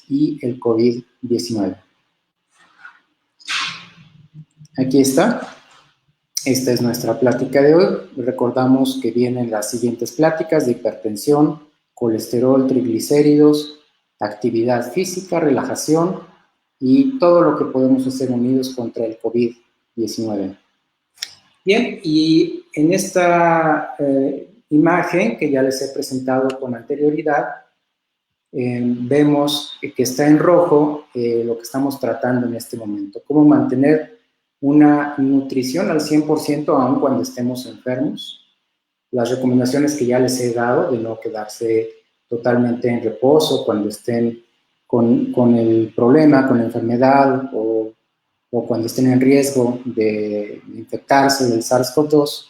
y el COVID-19. Aquí está. Esta es nuestra plática de hoy. Recordamos que vienen las siguientes pláticas de hipertensión, colesterol, triglicéridos, actividad física, relajación y todo lo que podemos hacer unidos contra el COVID-19. Bien, y en esta imagen que ya les he presentado con anterioridad, vemos que está en rojo lo que estamos tratando en este momento, cómo mantener una nutrición al 100% aun cuando estemos enfermos, las recomendaciones que ya les he dado de no quedarse totalmente en reposo cuando estén con el problema, con la enfermedad o cuando estén en riesgo de infectarse del SARS-CoV-2.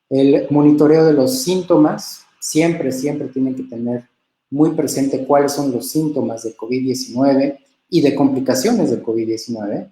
El monitoreo de los síntomas, siempre tienen que tener muy presente cuáles son los síntomas de COVID-19 y de complicaciones del COVID-19.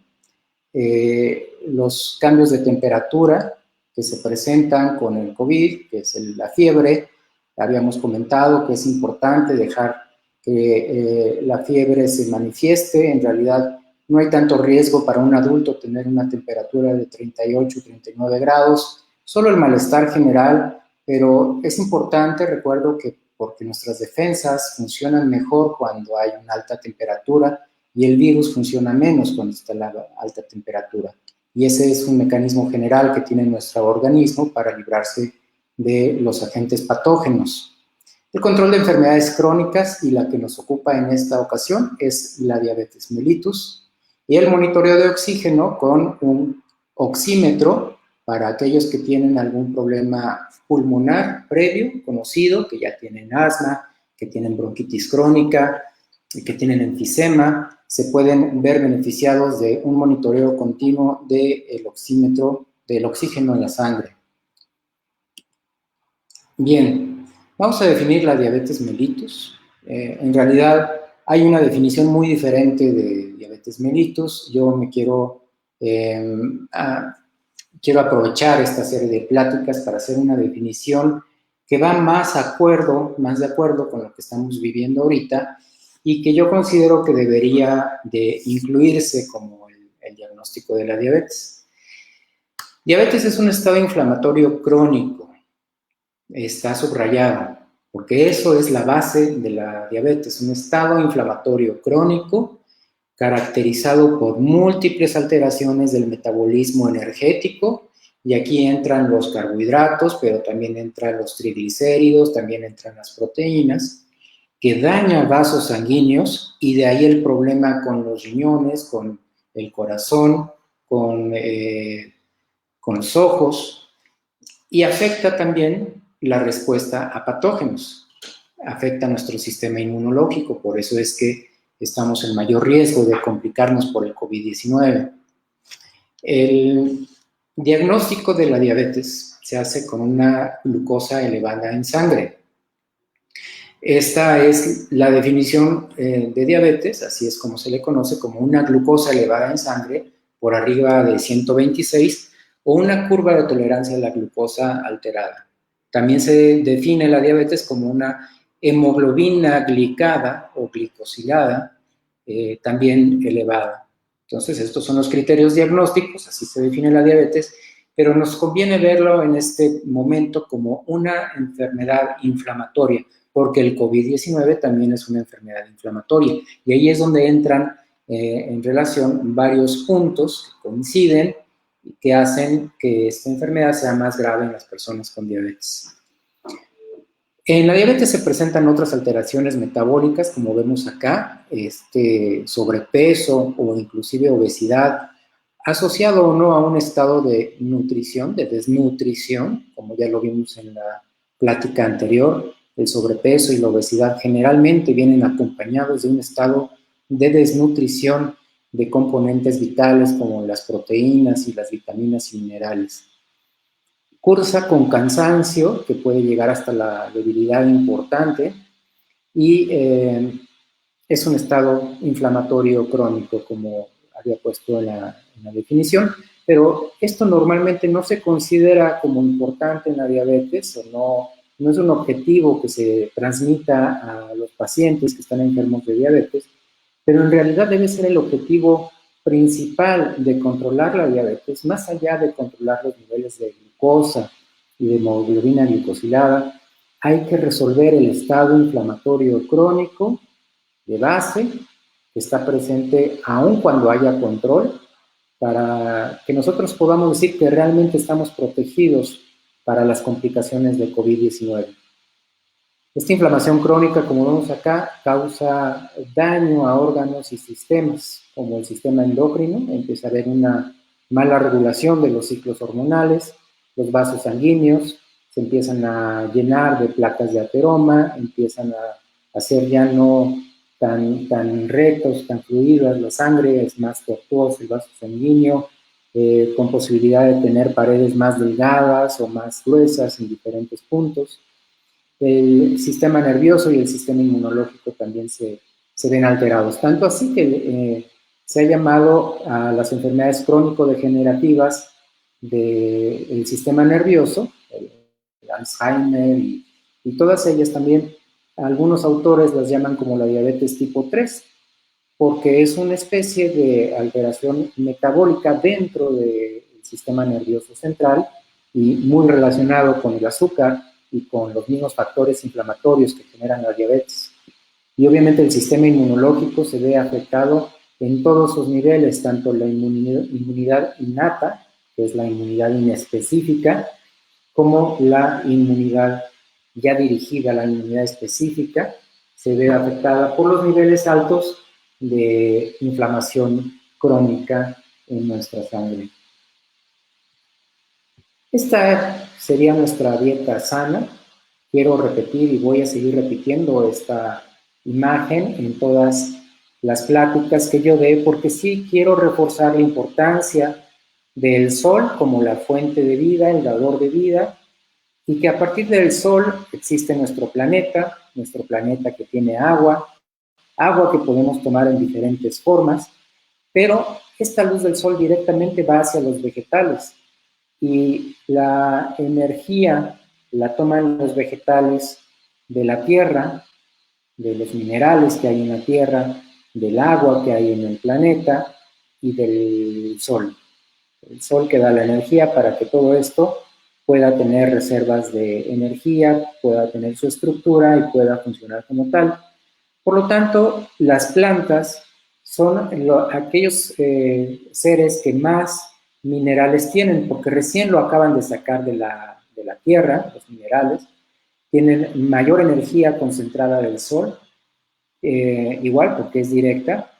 Los cambios de temperatura que se presentan con el COVID, que es la fiebre. Habíamos comentado que es importante dejar que la fiebre se manifieste. En realidad no hay tanto riesgo para un adulto tener una temperatura de 38, 39 grados, solo el malestar general, pero es importante, recuerdo que porque nuestras defensas funcionan mejor cuando hay una alta temperatura, y el virus funciona menos cuando está a la alta temperatura. Y ese es un mecanismo general que tiene nuestro organismo para librarse de los agentes patógenos. El control de enfermedades crónicas, y la que nos ocupa en esta ocasión, es la diabetes mellitus, y el monitoreo de oxígeno con un oxímetro para aquellos que tienen algún problema pulmonar previo, conocido, que ya tienen asma, que tienen bronquitis crónica, que tienen enfisema, se pueden ver beneficiados de un monitoreo continuo del oxímetro, del oxígeno en la sangre. Bien, vamos a definir la diabetes mellitus. En realidad hay una definición muy diferente de diabetes mellitus. Yo me quiero aprovechar esta serie de pláticas para hacer una definición que va más de acuerdo con lo que estamos viviendo ahorita, y que yo considero que debería de incluirse como el diagnóstico de la diabetes. Diabetes es un estado inflamatorio crónico, está subrayado, porque eso es la base de la diabetes, un estado inflamatorio crónico caracterizado por múltiples alteraciones del metabolismo energético, y aquí entran los carbohidratos, pero también entran los triglicéridos, también entran las proteínas, que daña vasos sanguíneos, y de ahí el problema con los riñones, con el corazón, con los ojos, y afecta también la respuesta a patógenos, afecta nuestro sistema inmunológico, por eso es que estamos en mayor riesgo de complicarnos por el COVID-19. El diagnóstico de la diabetes se hace con una glucosa elevada en sangre. Esta es la definición de diabetes, así es como se le conoce, como una glucosa elevada en sangre por arriba de 126 o una curva de tolerancia a la glucosa alterada. También se define la diabetes como una hemoglobina glicada o glicosilada, también elevada. Entonces, estos son los criterios diagnósticos, así se define la diabetes, pero nos conviene verlo en este momento como una enfermedad inflamatoria, porque el COVID-19 también es una enfermedad inflamatoria, y ahí es donde entran en relación varios puntos que coinciden y que hacen que esta enfermedad sea más grave en las personas con diabetes. En la diabetes se presentan otras alteraciones metabólicas, como vemos acá, sobrepeso o inclusive obesidad, asociado o no a un estado de nutrición, de desnutrición, como ya lo vimos en la plática anterior. El sobrepeso y la obesidad generalmente vienen acompañados de un estado de desnutrición de componentes vitales como las proteínas y las vitaminas y minerales. Cursa con cansancio, que puede llegar hasta la debilidad importante, y es un estado inflamatorio crónico, como había puesto en la definición, pero esto normalmente no se considera como importante en la diabetes, o no es un objetivo que se transmita a los pacientes que están enfermos de diabetes, pero en realidad debe ser el objetivo principal de controlar la diabetes, más allá de controlar los niveles de glucosa y de hemoglobina glicosilada, hay que resolver el estado inflamatorio crónico de base que está presente aun cuando haya control, para que nosotros podamos decir que realmente estamos protegidos para las complicaciones de COVID-19. Esta inflamación crónica, como vemos acá, causa daño a órganos y sistemas, como el sistema endocrino. Empieza a haber una mala regulación de los ciclos hormonales, los vasos sanguíneos se empiezan a llenar de placas de ateroma, empiezan a ser ya no tan rectos, tan fluidas, la sangre es más tortuosa, el vaso sanguíneo, con posibilidad de tener paredes más delgadas o más gruesas en diferentes puntos. El sistema nervioso y el sistema inmunológico también se ven alterados. Tanto así que se ha llamado a las enfermedades crónico-degenerativas del sistema nervioso, el Alzheimer y todas ellas también, algunos autores las llaman como la diabetes tipo 3, porque es una especie de alteración metabólica dentro del sistema nervioso central y muy relacionado con el azúcar y con los mismos factores inflamatorios que generan la diabetes. Y obviamente el sistema inmunológico se ve afectado en todos sus niveles, tanto la inmunidad innata, que es la inmunidad inespecífica, como la inmunidad ya dirigida, la inmunidad específica, se ve afectada por los niveles altos de inflamación crónica en nuestra sangre. Esta sería nuestra dieta sana. Quiero repetir y voy a seguir repitiendo esta imagen en todas las pláticas que yo dé, porque sí quiero reforzar la importancia del sol como la fuente de vida, el dador de vida, y que a partir del sol existe nuestro planeta que tiene agua que podemos tomar en diferentes formas, pero esta luz del sol directamente va hacia los vegetales y la energía la toman los vegetales de la tierra, de los minerales que hay en la tierra, del agua que hay en el planeta y del sol. El sol que da la energía para que todo esto pueda tener reservas de energía, pueda tener su estructura y pueda funcionar como tal. Por lo tanto, las plantas son aquellos seres que más minerales tienen, porque recién lo acaban de sacar de la tierra, los minerales, tienen mayor energía concentrada del sol, igual porque es directa,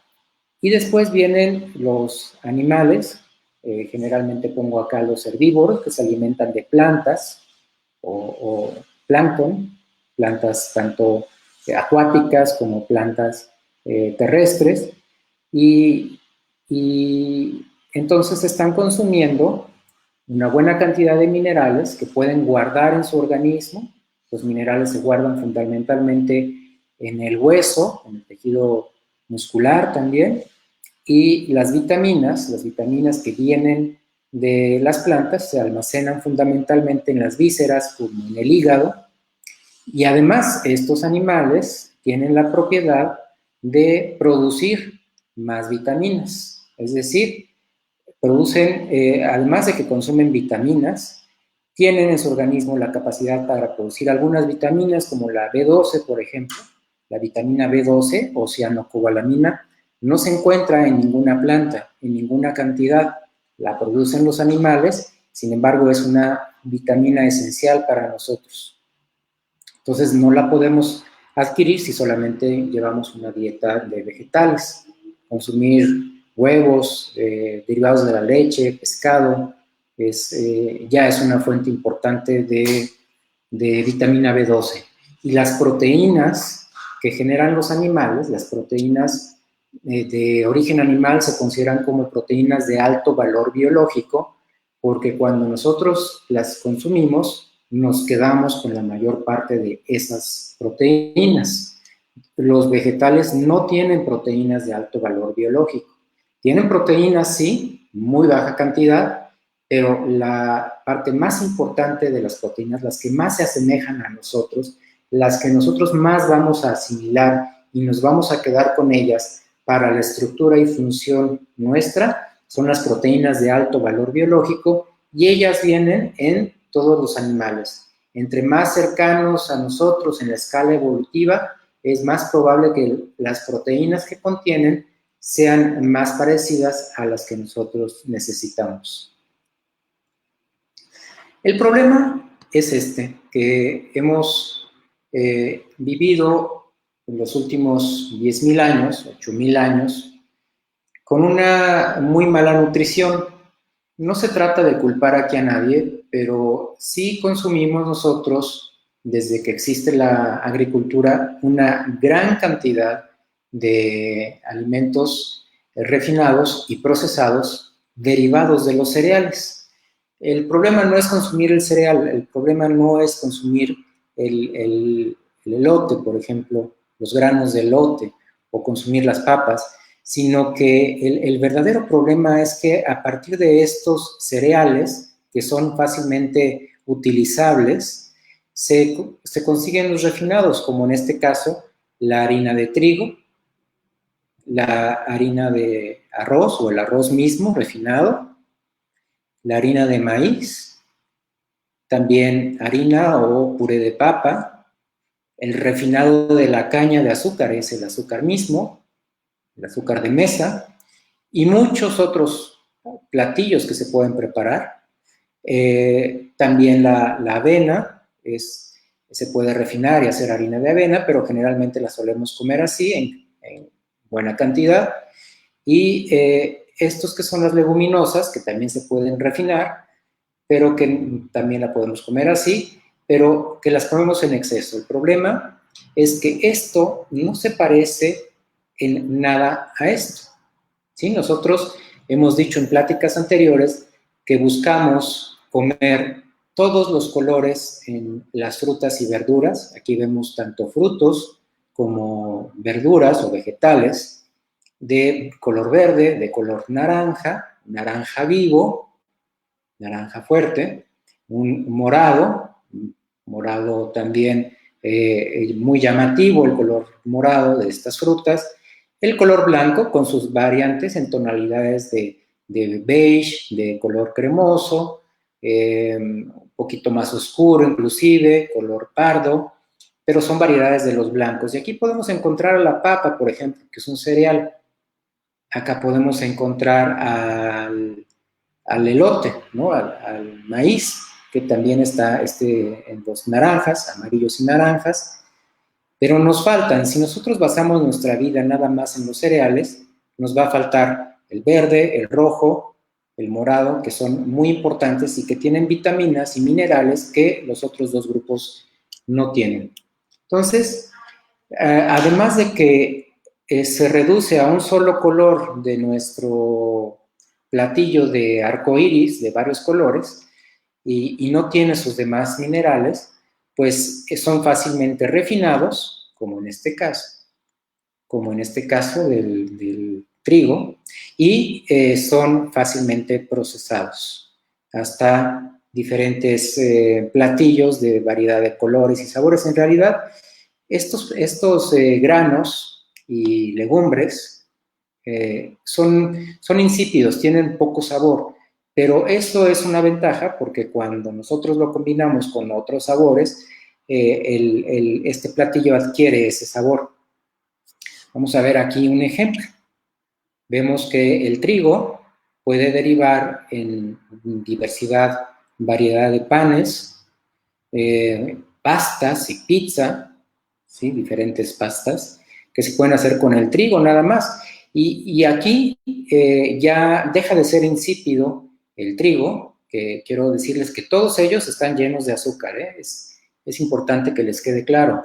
y después vienen los animales, generalmente pongo acá los herbívoros, que se alimentan de plantas o plancton, plantas tanto acuáticas como plantas terrestres, y entonces están consumiendo una buena cantidad de minerales que pueden guardar en su organismo. Los minerales se guardan fundamentalmente en el hueso, en el tejido muscular también, y las vitaminas que vienen de las plantas se almacenan fundamentalmente en las vísceras como en el hígado, y además estos animales tienen la propiedad de producir más vitaminas, es decir, producen, además de que consumen vitaminas, tienen en su organismo la capacidad para producir algunas vitaminas como la B12, por ejemplo. La vitamina B12 o cianocobalamina no se encuentra en ninguna planta, en ninguna cantidad. La producen los animales, sin embargo es una vitamina esencial para nosotros. Entonces no la podemos adquirir si solamente llevamos una dieta de vegetales. Consumir huevos, derivados de la leche, pescado, ya es una fuente importante de vitamina B12. Y las proteínas que generan los animales, las proteínas de origen animal se consideran como proteínas de alto valor biológico, porque cuando nosotros las consumimos, nos quedamos con la mayor parte de esas proteínas. Los vegetales no tienen proteínas de alto valor biológico. Tienen proteínas, sí, muy baja cantidad, pero la parte más importante de las proteínas, las que más se asemejan a nosotros, las que nosotros más vamos a asimilar y nos vamos a quedar con ellas, para la estructura y función nuestra son las proteínas de alto valor biológico y ellas vienen en todos los animales. Entre más cercanos a nosotros en la escala evolutiva, es más probable que las proteínas que contienen sean más parecidas a las que nosotros necesitamos. El problema es que hemos vivido en los últimos 10.000 años, 8.000 años, con una muy mala nutrición. No se trata de culpar aquí a nadie, pero sí consumimos nosotros, desde que existe la agricultura, una gran cantidad de alimentos refinados y procesados derivados de los cereales. El problema no es consumir el cereal, el problema no es consumir el elote, por ejemplo, los granos de elote, o consumir las papas, sino que el verdadero problema es que a partir de estos cereales, que son fácilmente utilizables, se consiguen los refinados, como en este caso la harina de trigo, la harina de arroz o el arroz mismo refinado, la harina de maíz, también harina o puré de papa, el refinado de la caña de azúcar es el azúcar mismo, el azúcar de mesa, y muchos otros platillos que se pueden preparar. También la avena se puede refinar y hacer harina de avena, pero generalmente la solemos comer así, en buena cantidad. Y estos que son las leguminosas, que también se pueden refinar, pero que también la podemos comer así, pero que las comemos en exceso. El problema es que esto no se parece en nada a esto. ¿Sí? Nosotros hemos dicho en pláticas anteriores que buscamos comer todos los colores en las frutas y verduras. Aquí vemos tanto frutos como verduras o vegetales de color verde, de color naranja, naranja vivo, naranja fuerte, un morado también muy llamativo, el color morado de estas frutas, el color blanco con sus variantes en tonalidades de beige, de color cremoso, un poquito más oscuro inclusive, color pardo, pero son variedades de los blancos. Y aquí podemos encontrar a la papa, por ejemplo, que es un cereal. Acá podemos encontrar al elote, ¿no? al maíz, que también está en los naranjas, amarillos y naranjas, pero nos faltan. Si nosotros basamos nuestra vida nada más en los cereales, nos va a faltar el verde, el rojo, el morado, que son muy importantes y que tienen vitaminas y minerales que los otros dos grupos no tienen. Entonces, además de que se reduce a un solo color de nuestro platillo de arco iris de varios colores y no tiene sus demás minerales, pues son fácilmente refinados, como en este caso del trigo, y son fácilmente procesados hasta diferentes platillos de variedad de colores y sabores. En realidad, estos granos y legumbres son insípidos, tienen poco sabor, pero eso es una ventaja porque cuando nosotros lo combinamos con otros sabores, este platillo adquiere ese sabor. Vamos a ver aquí un ejemplo. Vemos que el trigo puede derivar en variedad de panes, pastas y pizza, ¿sí? Diferentes pastas que se pueden hacer con el trigo nada más. Y aquí ya deja de ser insípido el trigo, que quiero decirles que todos ellos están llenos de azúcar, ¿eh? Es importante que les quede claro.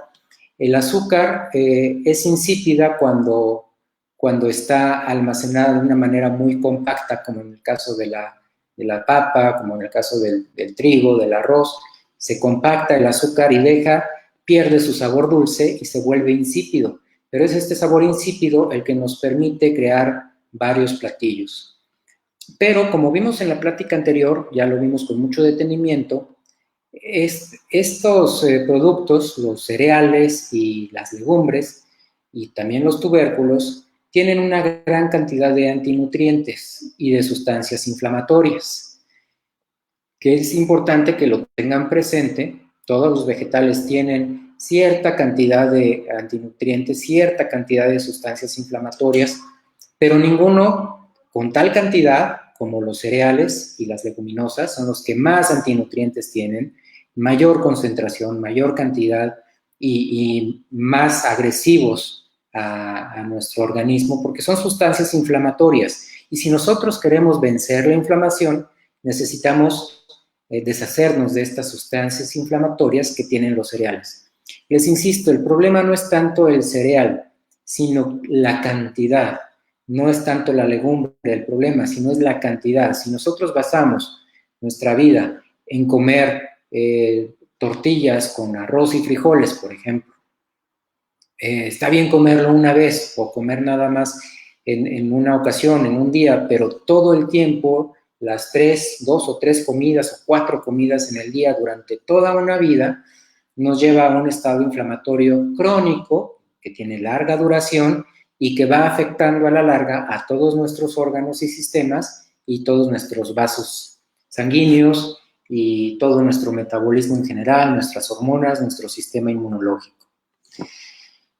El azúcar es insípida cuando está almacenada de una manera muy compacta, como en el caso de la papa, como en el caso del trigo, del arroz. Se compacta el azúcar y pierde su sabor dulce y se vuelve insípido. Pero es este sabor insípido el que nos permite crear varios platillos. Pero como vimos en la plática anterior, ya lo vimos con mucho detenimiento, estos productos, los cereales y las legumbres, y también los tubérculos, tienen una gran cantidad de antinutrientes y de sustancias inflamatorias, que es importante que lo tengan presente. Todos los vegetales tienen cierta cantidad de antinutrientes, cierta cantidad de sustancias inflamatorias, pero ninguno con tal cantidad como los cereales y las leguminosas son los que más antinutrientes tienen, mayor concentración, mayor cantidad y más agresivos a nuestro organismo, porque son sustancias inflamatorias. Y si nosotros queremos vencer la inflamación, necesitamos deshacernos de estas sustancias inflamatorias que tienen los cereales. Les insisto, el problema no es tanto el cereal, sino la cantidad. No es tanto la legumbre el problema, sino es la cantidad. Si nosotros basamos nuestra vida en comer tortillas con arroz y frijoles, por ejemplo, está bien comerlo una vez o comer nada más en una ocasión, en un día, pero todo el tiempo, las 2 o 3 comidas o 4 comidas en el día durante toda una vida, nos lleva a un estado inflamatorio crónico que tiene larga duración y que va afectando a la larga a todos nuestros órganos y sistemas y todos nuestros vasos sanguíneos y todo nuestro metabolismo en general, nuestras hormonas, nuestro sistema inmunológico.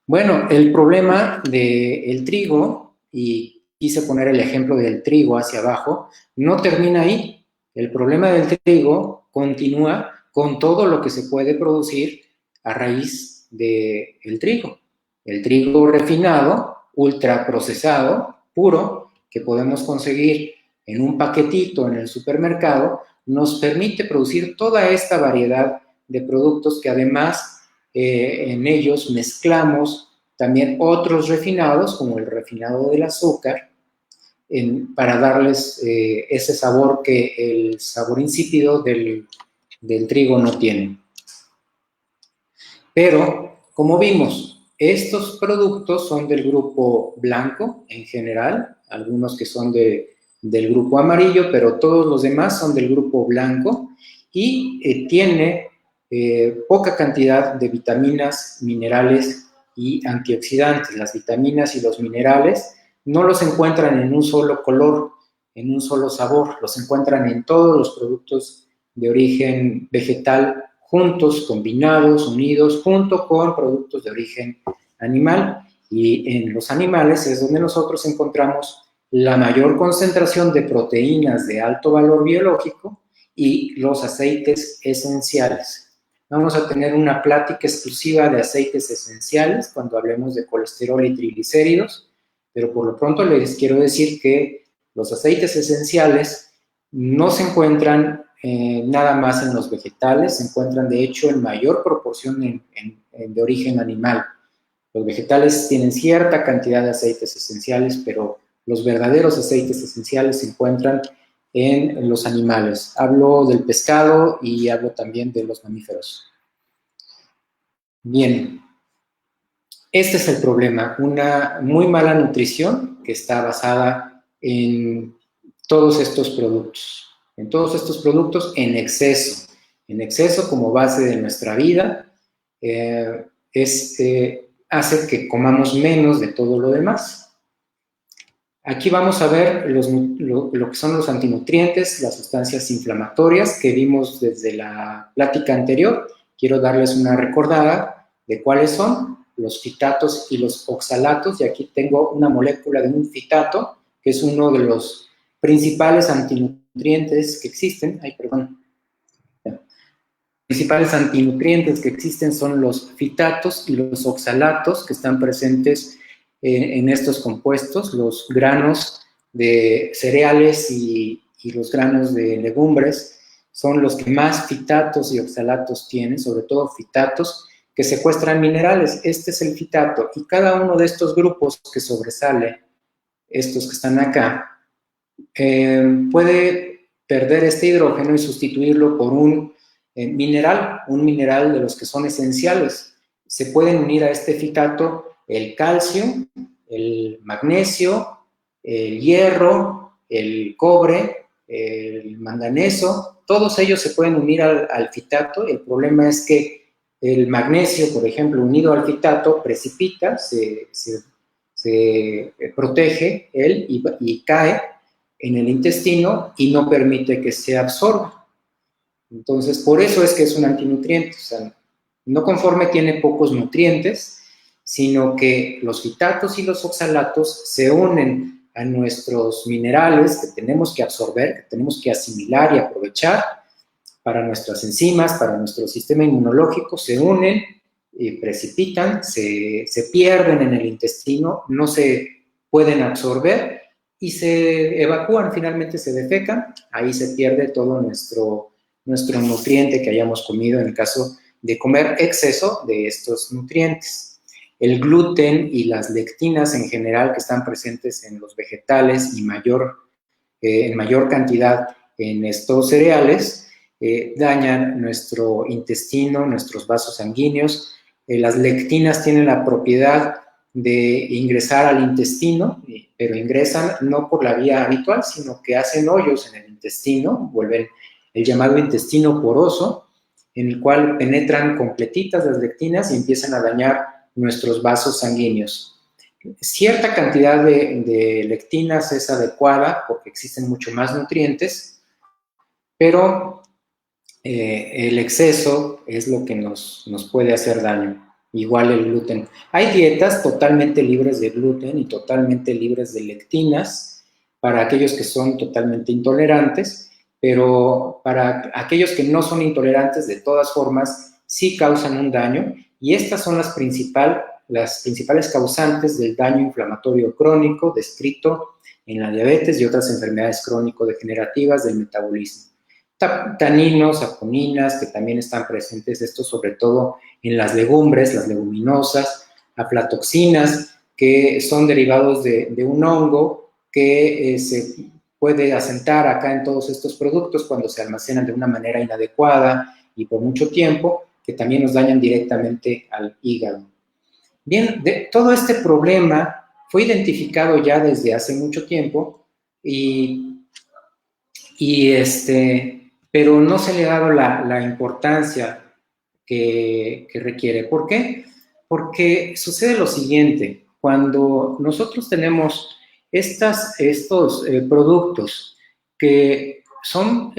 Bueno, el problema del trigo, y quise poner el ejemplo del trigo hacia abajo, no termina ahí. El problema del trigo continúa con todo lo que se puede producir a raíz del trigo. El trigo refinado, ultraprocesado, puro, que podemos conseguir en un paquetito en el supermercado, nos permite producir toda esta variedad de productos que además en ellos mezclamos también otros refinados, como el refinado del azúcar, para darles ese sabor que el sabor insípido del trigo no tiene. Pero, como vimos, estos productos son del grupo blanco en general, algunos que son del grupo amarillo, pero todos los demás son del grupo blanco y tiene poca cantidad de vitaminas, minerales y antioxidantes. Las vitaminas y los minerales no los encuentran en un solo color, en un solo sabor, los encuentran en todos los productos de origen vegetal juntos, combinados, unidos, junto con productos de origen animal. Y en los animales es donde nosotros encontramos la mayor concentración de proteínas de alto valor biológico y los aceites esenciales. Vamos a tener una plática exclusiva de aceites esenciales cuando hablemos de colesterol y triglicéridos, pero por lo pronto les quiero decir que los aceites esenciales no se encuentran nada más en los vegetales, se encuentran de hecho en mayor proporción de origen animal. Los vegetales tienen cierta cantidad de aceites esenciales, pero los verdaderos aceites esenciales se encuentran en los animales. Hablo del pescado y hablo también de los mamíferos. Bien, este es el problema, una muy mala nutrición que está basada en todos estos productos, en exceso como base de nuestra vida, hace que comamos menos de todo lo demás. Aquí vamos a ver lo que son los antinutrientes, las sustancias inflamatorias que vimos desde la plática anterior. Quiero darles una recordada de cuáles son los fitatos y los oxalatos, y aquí tengo una molécula de un fitato, que es uno de los principales antinutrientes que existen. Principales antinutrientes que existen son los fitatos y los oxalatos que están presentes en estos compuestos, los granos de cereales y los granos de legumbres son los que más fitatos y oxalatos tienen, sobre todo fitatos que secuestran minerales. Este es el fitato y cada uno de estos grupos que sobresale, estos que están acá, puede perder este hidrógeno y sustituirlo por un mineral de los que son esenciales. Se pueden unir a este fitato el calcio, el magnesio, el hierro, el cobre, el manganeso, todos ellos se pueden unir al fitato. El problema es que el magnesio, por ejemplo, unido al fitato, precipita, se se protege él y cae en el intestino y no permite que se absorba. Entonces, por eso es que es un antinutriente. O sea, no conforme tiene pocos nutrientes, sino que los fitatos y los oxalatos se unen a nuestros minerales que tenemos que absorber, que tenemos que asimilar y aprovechar para nuestras enzimas, para nuestro sistema inmunológico, se unen y precipitan, se pierden en el intestino, no se pueden absorber y se evacúan, finalmente se defecan, ahí se pierde todo nuestro nutriente que hayamos comido en el caso de comer exceso de estos nutrientes. El gluten y las lectinas en general que están presentes en los vegetales y en mayor cantidad en estos cereales, dañan nuestro intestino, nuestros vasos sanguíneos. Las lectinas tienen la propiedad de ingresar al intestino, pero ingresan no por la vía habitual, sino que hacen hoyos en el intestino, vuelven el llamado intestino poroso, en el cual penetran completitas las lectinas y empiezan a dañar nuestros vasos sanguíneos. Cierta cantidad de lectinas es adecuada porque existen mucho más nutrientes, pero el exceso es lo que nos puede hacer daño. Igual el gluten. Hay dietas totalmente libres de gluten y totalmente libres de lectinas para aquellos que son totalmente intolerantes, pero para aquellos que no son intolerantes, de todas formas, sí causan un daño y estas son las principales causantes del daño inflamatorio crónico descrito en la diabetes y otras enfermedades crónico-degenerativas del metabolismo. Taninos, saponinas, que también están presentes, esto sobre todo en las legumbres, las leguminosas, aflatoxinas, que son derivados de un hongo que se puede asentar acá en todos estos productos cuando se almacenan de una manera inadecuada y por mucho tiempo, que también nos dañan directamente al hígado. Bien, todo este problema fue identificado ya desde hace mucho tiempo pero no se le ha dado la importancia que requiere. ¿Por qué? Porque sucede lo siguiente, cuando nosotros tenemos estos productos que son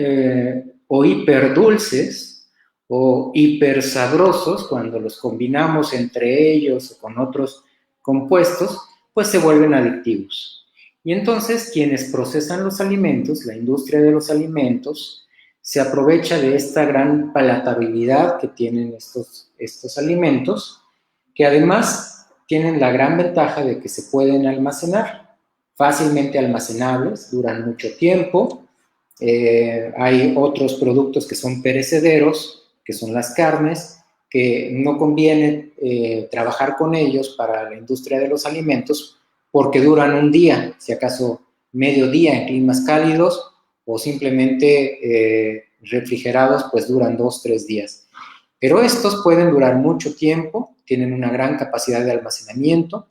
o hiperdulces o hipersabrosos, cuando los combinamos entre ellos o con otros compuestos, pues se vuelven adictivos. Y entonces quienes procesan los alimentos, la industria de los alimentos, se aprovecha de esta gran palatabilidad que tienen estos alimentos, que además tienen la gran ventaja de que se pueden almacenar, fácilmente almacenables, duran mucho tiempo. Hay otros productos que son perecederos, que son las carnes, que no conviene trabajar con ellos para la industria de los alimentos porque duran un día, si acaso medio día en climas cálidos, o simplemente refrigerados, pues duran 2-3 días. Pero estos pueden durar mucho tiempo, tienen una gran capacidad de almacenamiento,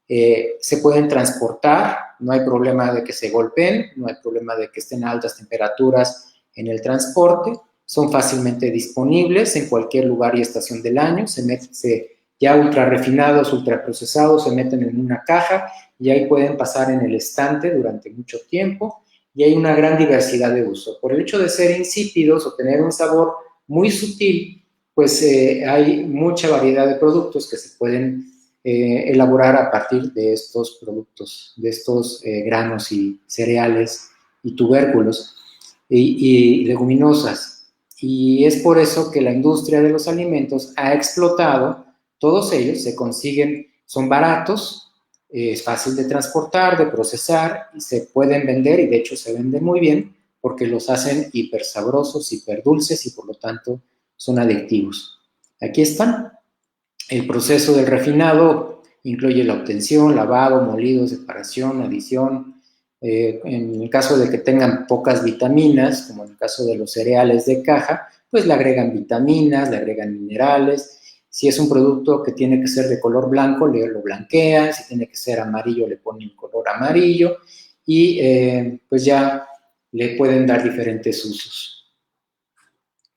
se pueden transportar, no hay problema de que se golpeen, no hay problema de que estén a altas temperaturas en el transporte, son fácilmente disponibles en cualquier lugar y estación del año, ya ultra refinados, ultra procesados, se meten en una caja y ahí pueden pasar en el estante durante mucho tiempo y hay una gran diversidad de uso. Por el hecho de ser insípidos o tener un sabor muy sutil, pues hay mucha variedad de productos que se pueden elaborar a partir de estos productos, de estos granos y cereales y tubérculos y leguminosas. Y es por eso que la industria de los alimentos ha explotado, todos ellos se consiguen, son baratos, es fácil de transportar, de procesar, y se pueden vender, y de hecho se venden muy bien, porque los hacen hiper sabrosos, hiper dulces, y por lo tanto son adictivos. Aquí están. El proceso del refinado incluye la obtención, lavado, molido, separación, adición. En el caso de que tengan pocas vitaminas, como en el caso de los cereales de caja, pues le agregan vitaminas, le agregan minerales. Si es un producto que tiene que ser de color blanco, lo blanquean. Si tiene que ser amarillo, le ponen color amarillo. Y pues ya le pueden dar diferentes usos.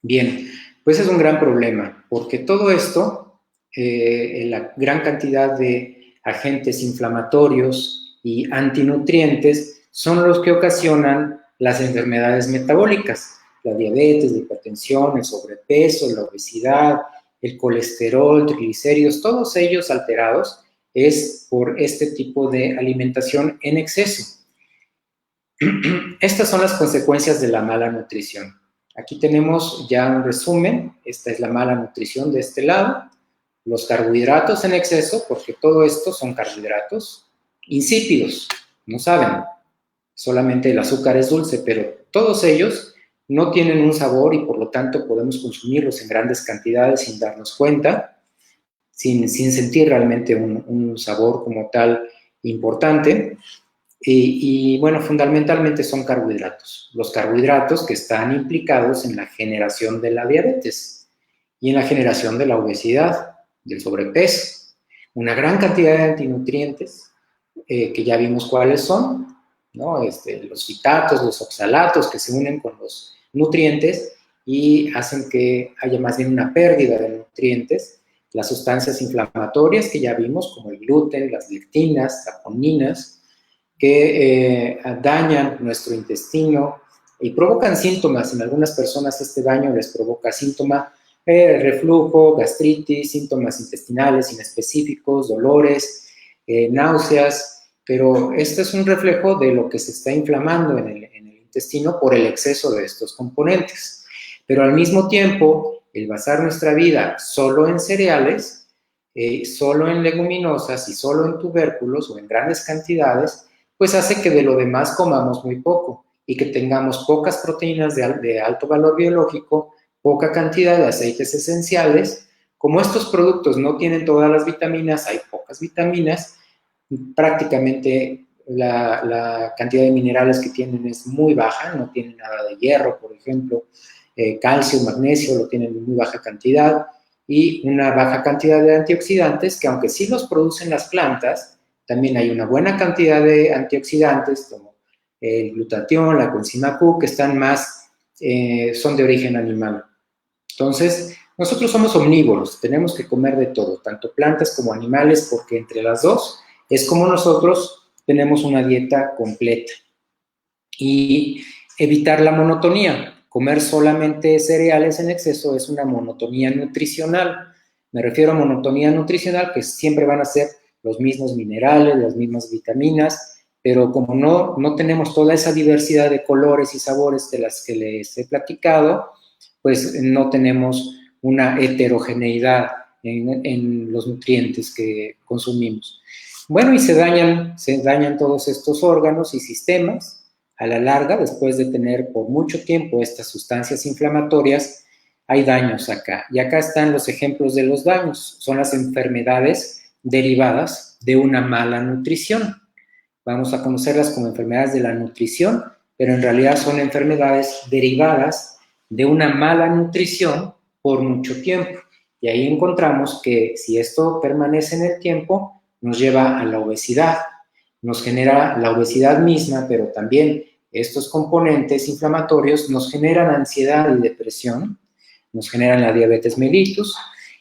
Bien, pues es un gran problema, porque todo esto, la gran cantidad de agentes inflamatorios y antinutrientes son los que ocasionan las enfermedades metabólicas, la diabetes, la hipertensión, el sobrepeso, la obesidad, el colesterol, triglicéridos, todos ellos alterados es por este tipo de alimentación en exceso. Estas son las consecuencias de la mala nutrición. Aquí tenemos ya un resumen. Esta es la mala nutrición de este lado. Los carbohidratos en exceso, porque todo esto son carbohidratos insípidos, no saben. Solamente el azúcar es dulce, pero todos ellos no tienen un sabor y por lo tanto podemos consumirlos en grandes cantidades sin darnos cuenta, sin sentir realmente un sabor como tal importante. Y bueno, fundamentalmente son carbohidratos. Los carbohidratos que están implicados en la generación de la diabetes y en la generación de la obesidad, del sobrepeso. Una gran cantidad de antinutrientes, que ya vimos cuáles son, ¿no? Los fitatos, los oxalatos que se unen con los nutrientes y hacen que haya más bien una pérdida de nutrientes. Las sustancias inflamatorias que ya vimos, como el gluten, las lectinas, saponinas, que dañan nuestro intestino y provocan síntomas. En algunas personas este daño les provoca síntomas, reflujo, gastritis, síntomas intestinales inespecíficos, dolores, náuseas, pero este es un reflejo de lo que se está inflamando en el intestino por el exceso de estos componentes. Pero al mismo tiempo, el basar nuestra vida solo en cereales, solo en leguminosas y solo en tubérculos o en grandes cantidades, pues hace que de lo demás comamos muy poco y que tengamos pocas proteínas de alto valor biológico, poca cantidad de aceites esenciales. Como estos productos no tienen todas las vitaminas, hay pocas vitaminas, prácticamente la cantidad de minerales que tienen es muy baja, no tienen nada de hierro, por ejemplo, calcio, magnesio, lo tienen en muy baja cantidad, y una baja cantidad de antioxidantes, que aunque sí los producen las plantas, también hay una buena cantidad de antioxidantes, como el glutatión, la coenzima Q, que están más, son de origen animal. Entonces, nosotros somos omnívoros, tenemos que comer de todo, tanto plantas como animales, porque entre las dos es como nosotros tenemos una dieta completa. Y evitar la monotonía. Comer solamente cereales en exceso es una monotonía nutricional. Me refiero a monotonía nutricional, que siempre van a ser los mismos minerales, las mismas vitaminas, pero como no tenemos toda esa diversidad de colores y sabores de las que les he platicado, pues no tenemos una heterogeneidad en los nutrientes que consumimos. Bueno, y se dañan todos estos órganos y sistemas. A la larga, después de tener por mucho tiempo estas sustancias inflamatorias, hay daños acá. Y acá están los ejemplos de los daños. Son las enfermedades derivadas de una mala nutrición. Vamos a conocerlas como enfermedades de la nutrición, pero en realidad son enfermedades derivadas de una mala nutrición por mucho tiempo. Y ahí encontramos que si esto permanece en el tiempo, nos lleva a la obesidad. Nos genera la obesidad misma, pero también estos componentes inflamatorios nos generan ansiedad y depresión, nos generan la diabetes mellitus,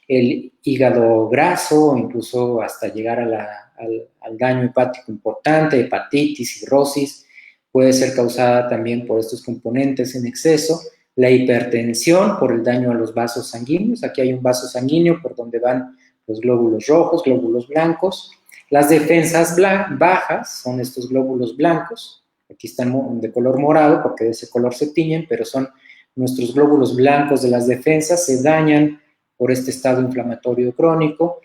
el hígado graso, incluso hasta llegar al daño hepático importante, hepatitis, cirrosis, puede ser causada también por estos componentes en exceso, la hipertensión por el daño a los vasos sanguíneos. Aquí hay un vaso sanguíneo por donde van los glóbulos rojos, glóbulos blancos. Las defensas bajas son estos glóbulos blancos. Aquí están de color morado porque de ese color se tiñen, pero son nuestros glóbulos blancos de las defensas, se dañan por este estado inflamatorio crónico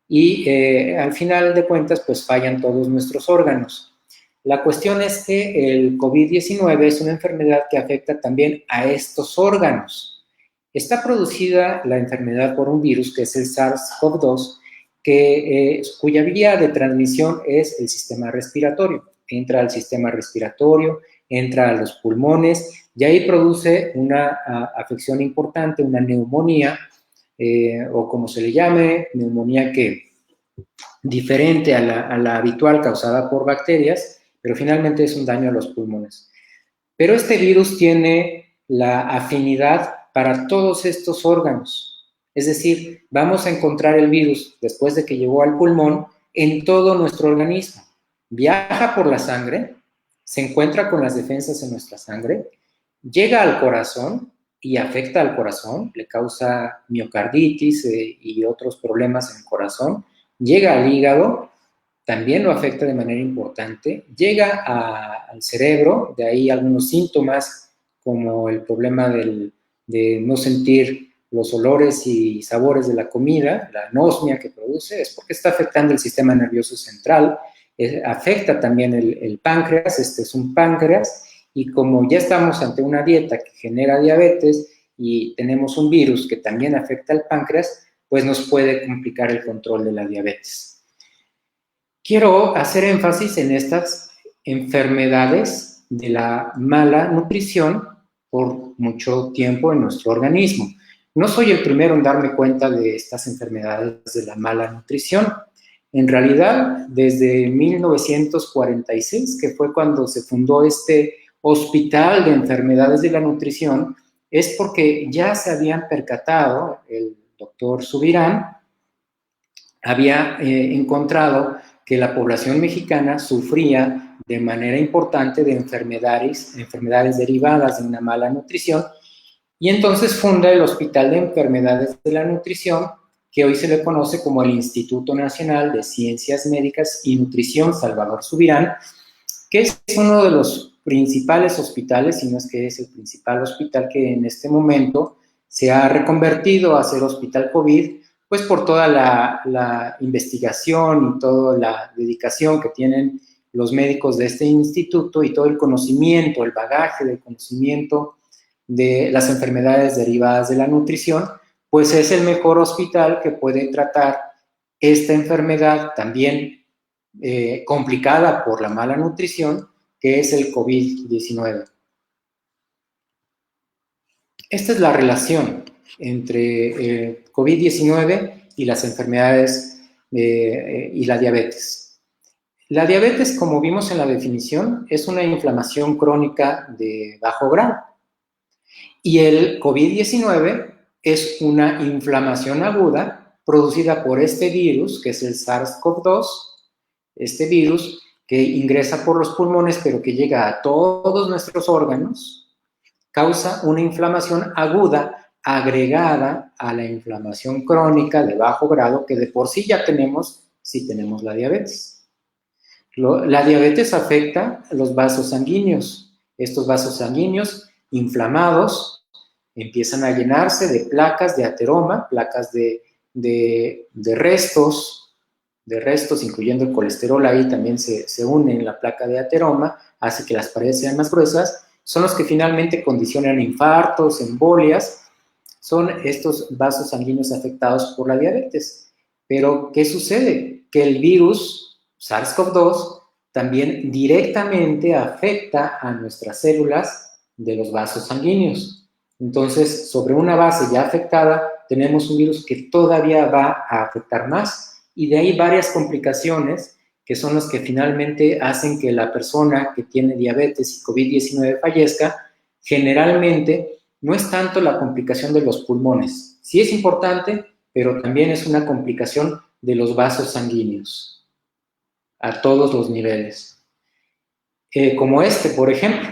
y al final de cuentas pues fallan todos nuestros órganos. La cuestión es que el COVID-19 es una enfermedad que afecta también a estos órganos. Está producida la enfermedad por un virus que es el SARS-CoV-2, cuya vía de transmisión es el sistema respiratorio. Entra al sistema respiratorio, entra a los pulmones y ahí produce una afección importante, una neumonía, o como se le llame, neumonía diferente a la habitual causada por bacterias, pero finalmente es un daño a los pulmones. Pero este virus tiene la afinidad para todos estos órganos. Es decir, vamos a encontrar el virus después de que llegó al pulmón en todo nuestro organismo. Viaja por la sangre, se encuentra con las defensas en nuestra sangre, llega al corazón y afecta al corazón, le causa miocarditis y otros problemas en el corazón, llega al hígado, también lo afecta de manera importante, llega al cerebro, de ahí algunos síntomas como el problema de no sentir los olores y sabores de la comida, la anosmia que produce, es porque está afectando el sistema nervioso central, afecta también el páncreas, este es un páncreas, y como ya estamos ante una dieta que genera diabetes y tenemos un virus que también afecta al páncreas, pues nos puede complicar el control de la diabetes. Quiero hacer énfasis en estas enfermedades de la mala nutrición por mucho tiempo en nuestro organismo. No soy el primero en darme cuenta de estas enfermedades de la mala nutrición. En realidad, desde 1946, que fue cuando se fundó este Hospital de Enfermedades de la Nutrición, es porque ya se habían percatado, el doctor Subirán había encontrado que la población mexicana sufría de manera importante de enfermedades derivadas de una mala nutrición, y entonces funda el Hospital de Enfermedades de la Nutrición, que hoy se le conoce como el Instituto Nacional de Ciencias Médicas y Nutrición Salvador Subirán, que es uno de los principales hospitales, si no es que es el principal hospital que en este momento se ha reconvertido a ser hospital COVID, pues por toda la investigación y toda la dedicación que tienen los médicos de este instituto y todo el conocimiento, el bagaje del conocimiento de las enfermedades derivadas de la nutrición, pues es el mejor hospital que puede tratar esta enfermedad también complicada por la mala nutrición, que es el COVID-19. Esta es la relación entre COVID-19 y las enfermedades y la diabetes. La diabetes, como vimos en la definición, es una inflamación crónica de bajo grado. Y el COVID-19 es una inflamación aguda producida por este virus, que es el SARS-CoV-2, este virus que ingresa por los pulmones, pero que llega a todos nuestros órganos, causa una inflamación aguda agregada a la inflamación crónica de bajo grado que de por sí ya tenemos si tenemos la diabetes. La diabetes afecta los vasos sanguíneos. Estos vasos sanguíneos inflamados empiezan a llenarse de placas de ateroma, placas de restos, incluyendo el colesterol, ahí también se une en la placa de ateroma, hace que las paredes sean más gruesas, son los que finalmente condicionan infartos, embolias, son estos vasos sanguíneos afectados por la diabetes. Pero, ¿qué sucede? Que el virus SARS-CoV-2 también directamente afecta a nuestras células de los vasos sanguíneos. Entonces, sobre una base ya afectada, tenemos un virus que todavía va a afectar más, y de ahí varias complicaciones que son las que finalmente hacen que la persona que tiene diabetes y COVID-19 fallezca. Generalmente no es tanto la complicación de los pulmones, sí es importante, pero también es una complicación de los vasos sanguíneos a todos los niveles. Como este, por ejemplo.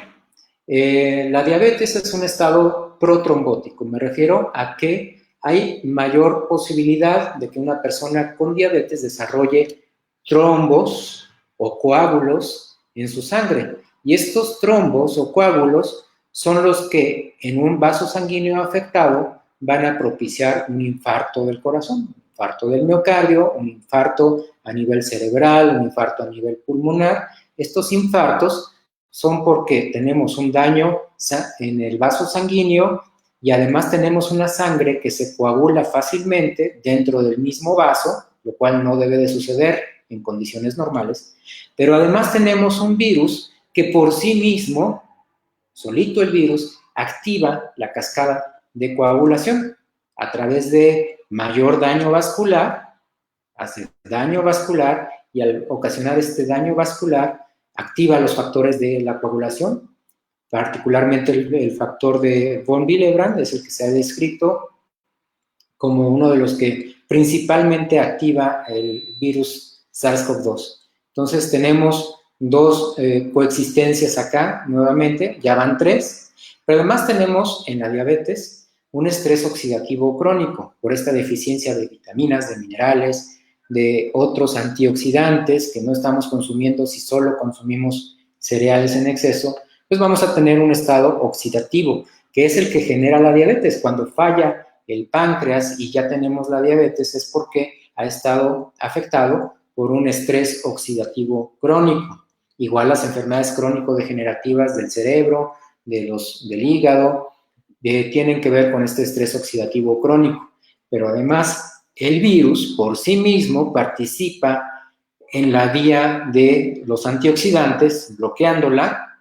La diabetes es un estado protrombótico, me refiero a que hay mayor posibilidad de que una persona con diabetes desarrolle trombos o coágulos en su sangre. Y estos trombos o coágulos son los que en un vaso sanguíneo afectado van a propiciar un infarto del corazón, un infarto del miocardio, un infarto a nivel cerebral, un infarto a nivel pulmonar. Estos infartos son porque tenemos un daño en el vaso sanguíneo y además tenemos una sangre que se coagula fácilmente dentro del mismo vaso, lo cual no debe de suceder en condiciones normales, pero además tenemos un virus que por sí mismo, solito el virus, activa la cascada de coagulación a través de mayor daño vascular, hace daño vascular, y al ocasionar este daño vascular activa los factores de la coagulación, particularmente el factor de von Willebrand, es el que se ha descrito como uno de los que principalmente activa el virus SARS-CoV-2. Entonces tenemos dos coexistencias acá, nuevamente, ya van 3, pero además tenemos en la diabetes un estrés oxidativo crónico por esta deficiencia de vitaminas, de minerales, de otros antioxidantes que no estamos consumiendo si solo consumimos cereales en exceso, pues vamos a tener un estado oxidativo, que es el que genera la diabetes. Cuando falla el páncreas y ya tenemos la diabetes es porque ha estado afectado por un estrés oxidativo crónico. Igual las enfermedades crónico-degenerativas del cerebro, del hígado, tienen que ver con este estrés oxidativo crónico. Pero además, el virus por sí mismo participa en la vía de los antioxidantes, bloqueándola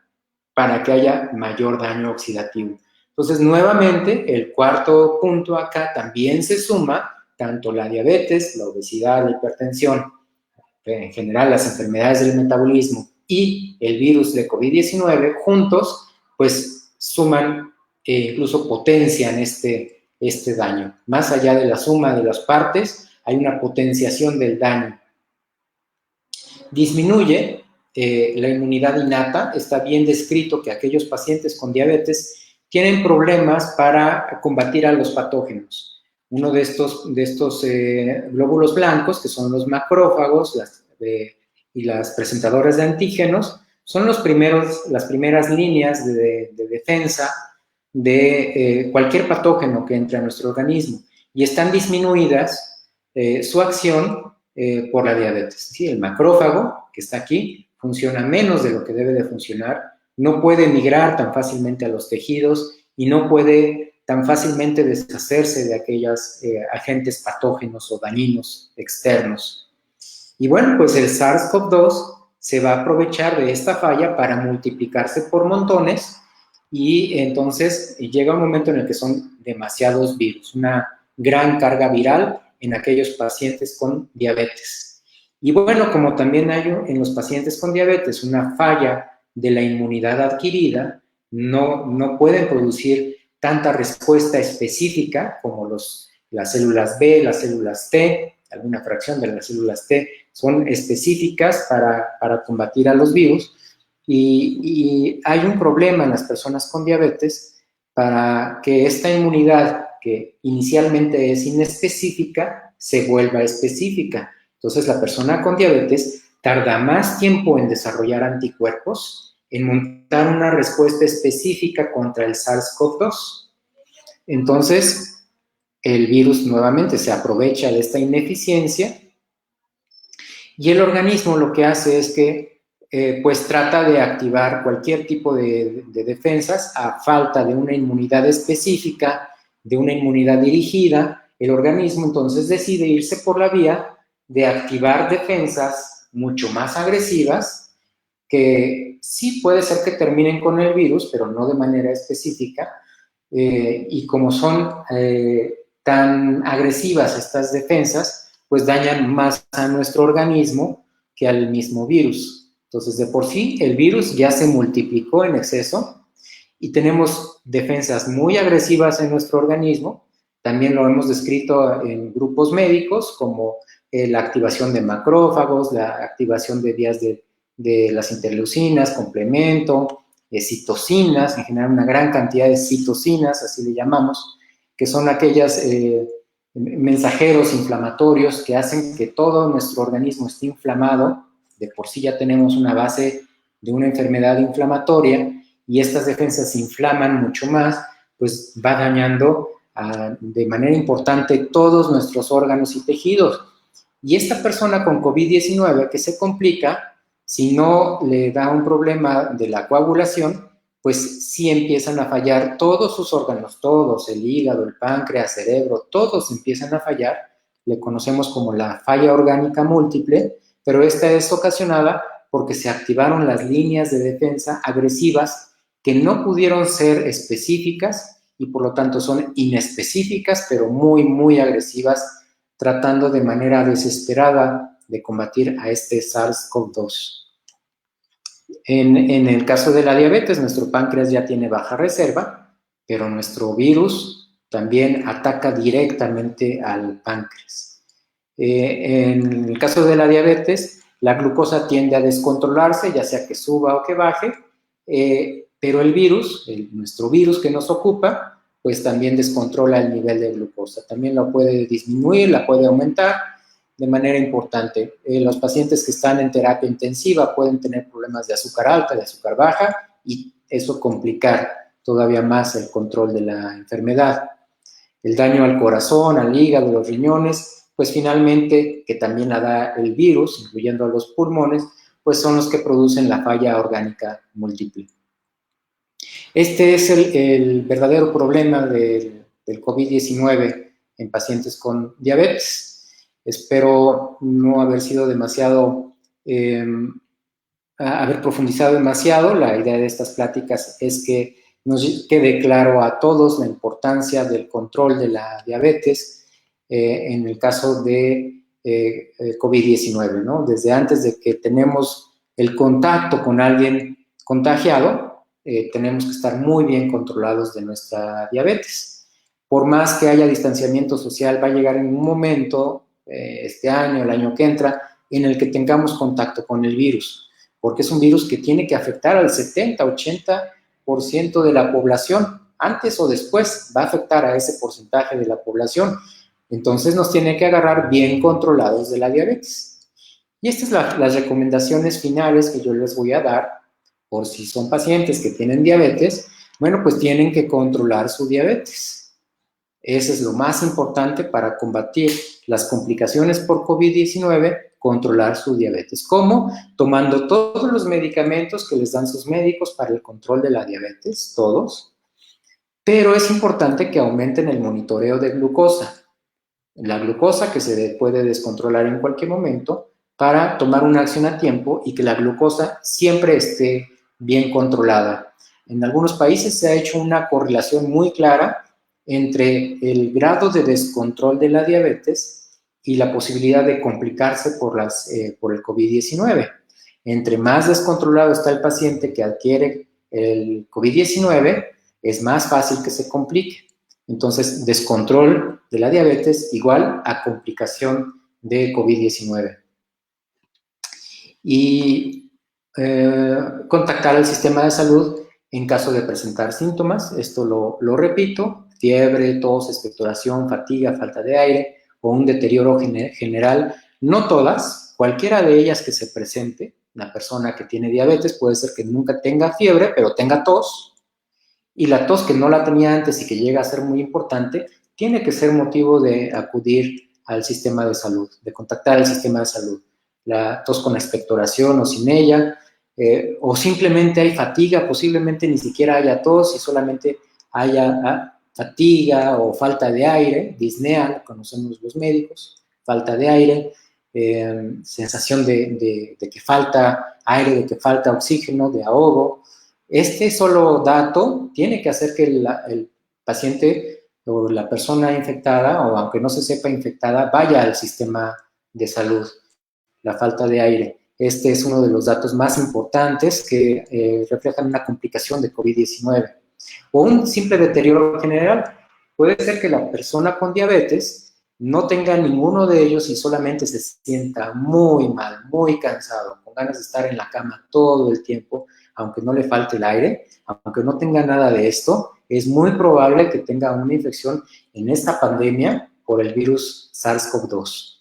para que haya mayor daño oxidativo. Entonces, nuevamente, el cuarto punto acá también se suma tanto la diabetes, la obesidad, la hipertensión, en general las enfermedades del metabolismo y el virus de COVID-19 juntos, pues suman incluso potencian este daño. Más allá de la suma de las partes, hay una potenciación del daño. Disminuye la inmunidad innata. Está bien descrito que aquellos pacientes con diabetes tienen problemas para combatir a los patógenos. Uno de estos glóbulos blancos, que son los macrófagos y las presentadoras de antígenos, son las primeras líneas de defensa de cualquier patógeno que entre a nuestro organismo y están disminuidas su acción por la diabetes. ¿Sí? El macrófago, que está aquí, funciona menos de lo que debe de funcionar, no puede migrar tan fácilmente a los tejidos y no puede tan fácilmente deshacerse de aquellos agentes patógenos o dañinos externos. Y bueno, pues el SARS-CoV-2 se va a aprovechar de esta falla para multiplicarse por montones y entonces llega un momento en el que son demasiados virus, una gran carga viral en aquellos pacientes con diabetes. Y bueno, como también hay en los pacientes con diabetes una falla de la inmunidad adquirida, no pueden producir tanta respuesta específica como las células B, las células T, alguna fracción de las células T son específicas para combatir a los virus. Y hay un problema en las personas con diabetes para que esta inmunidad, que inicialmente es inespecífica, se vuelva específica. Entonces, la persona con diabetes tarda más tiempo en desarrollar anticuerpos, en montar una respuesta específica contra el SARS-CoV-2. Entonces, el virus nuevamente se aprovecha de esta ineficiencia y el organismo lo que hace es que pues trata de activar cualquier tipo de defensas a falta de una inmunidad específica, de una inmunidad dirigida. El organismo entonces decide irse por la vía de activar defensas mucho más agresivas que sí puede ser que terminen con el virus, pero no de manera específica. Y como son tan agresivas estas defensas, pues dañan más a nuestro organismo que al mismo virus. Entonces, de por sí, el virus ya se multiplicó en exceso y tenemos defensas muy agresivas en nuestro organismo. También lo hemos descrito en grupos médicos como la activación de macrófagos, la activación de vías de las interleucinas, complemento, citocinas, en general una gran cantidad de citocinas, así le llamamos, que son aquellas mensajeros inflamatorios que hacen que todo nuestro organismo esté inflamado. De por sí ya tenemos una base de una enfermedad inflamatoria y estas defensas se inflaman mucho más, pues va dañando de manera importante todos nuestros órganos y tejidos. Y esta persona con COVID-19 que se complica, si no le da un problema de la coagulación, pues sí empiezan a fallar todos sus órganos, todos, el hígado, el páncreas, cerebro, todos empiezan a fallar. Le conocemos como la falla orgánica múltiple, pero esta es ocasionada porque se activaron las líneas de defensa agresivas que no pudieron ser específicas y por lo tanto son inespecíficas, pero muy, muy agresivas, tratando de manera desesperada de combatir a este SARS-CoV-2. En el caso de la diabetes, nuestro páncreas ya tiene baja reserva, pero nuestro virus también ataca directamente al páncreas. En el caso de la diabetes, la glucosa tiende a descontrolarse, ya sea que suba o que baje, pero el virus, nuestro virus que nos ocupa, pues también descontrola el nivel de glucosa. También la puede disminuir, la puede aumentar de manera importante. Los pacientes que están en terapia intensiva pueden tener problemas de azúcar alta, de azúcar baja, y eso complicar todavía más el control de la enfermedad. El daño al corazón, al hígado, los riñones, pues finalmente, que también la da el virus, incluyendo a los pulmones, pues son los que producen la falla orgánica múltiple. Este es el verdadero problema del COVID-19 en pacientes con diabetes. Espero no haber sido demasiado, haber profundizado demasiado. La idea de estas pláticas es que nos quede claro a todos la importancia del control de la diabetes en el caso de COVID-19, ¿no? Desde antes de que tenemos el contacto con alguien contagiado, tenemos que estar muy bien controlados de nuestra diabetes. Por más que haya distanciamiento social, va a llegar en un momento, este año, el año que entra, en el que tengamos contacto con el virus, porque es un virus que tiene que afectar al 70-80% de la población. Antes o después va a afectar a ese porcentaje de la población. Entonces nos tiene que agarrar bien controlados de la diabetes. Y estas son las recomendaciones finales que yo les voy a dar por si son pacientes que tienen diabetes. Bueno, pues tienen que controlar su diabetes. Eso es lo más importante para combatir las complicaciones por COVID-19, controlar su diabetes. ¿Cómo? Tomando todos los medicamentos que les dan sus médicos para el control de la diabetes, todos. Pero es importante que aumenten el monitoreo de glucosa. La glucosa que se puede descontrolar en cualquier momento para tomar una acción a tiempo y que la glucosa siempre esté bien controlada. En algunos países se ha hecho una correlación muy clara entre el grado de descontrol de la diabetes y la posibilidad de complicarse por el COVID-19. Entre más descontrolado está el paciente que adquiere el COVID-19, es más fácil que se complique. Entonces, descontrol de la diabetes igual a complicación de COVID-19. Y contactar al sistema de salud en caso de presentar síntomas. Esto lo repito: fiebre, tos, expectoración, fatiga, falta de aire o un deterioro general. No todas, cualquiera de ellas que se presente. Una persona que tiene diabetes puede ser que nunca tenga fiebre, pero tenga tos. Y la tos que no la tenía antes y que llega a ser muy importante, tiene que ser motivo de acudir al sistema de salud, de contactar al sistema de salud. La tos con expectoración o sin ella, o simplemente hay fatiga, posiblemente ni siquiera haya tos y solamente haya fatiga o falta de aire, disnea, lo conocemos los médicos, falta de aire, sensación de que falta aire, de que falta oxígeno, de ahogo. Este solo dato tiene que hacer que el paciente o la persona infectada, o aunque no se sepa infectada, vaya al sistema de salud. La falta de aire. Este es uno de los datos más importantes que reflejan una complicación de COVID-19. O un simple deterioro general. Puede ser que la persona con diabetes no tenga ninguno de ellos y solamente se sienta muy mal, muy cansado, con ganas de estar en la cama todo el tiempo, aunque no le falte el aire, aunque no tenga nada de esto. Es muy probable que tenga una infección en esta pandemia por el virus SARS-CoV-2.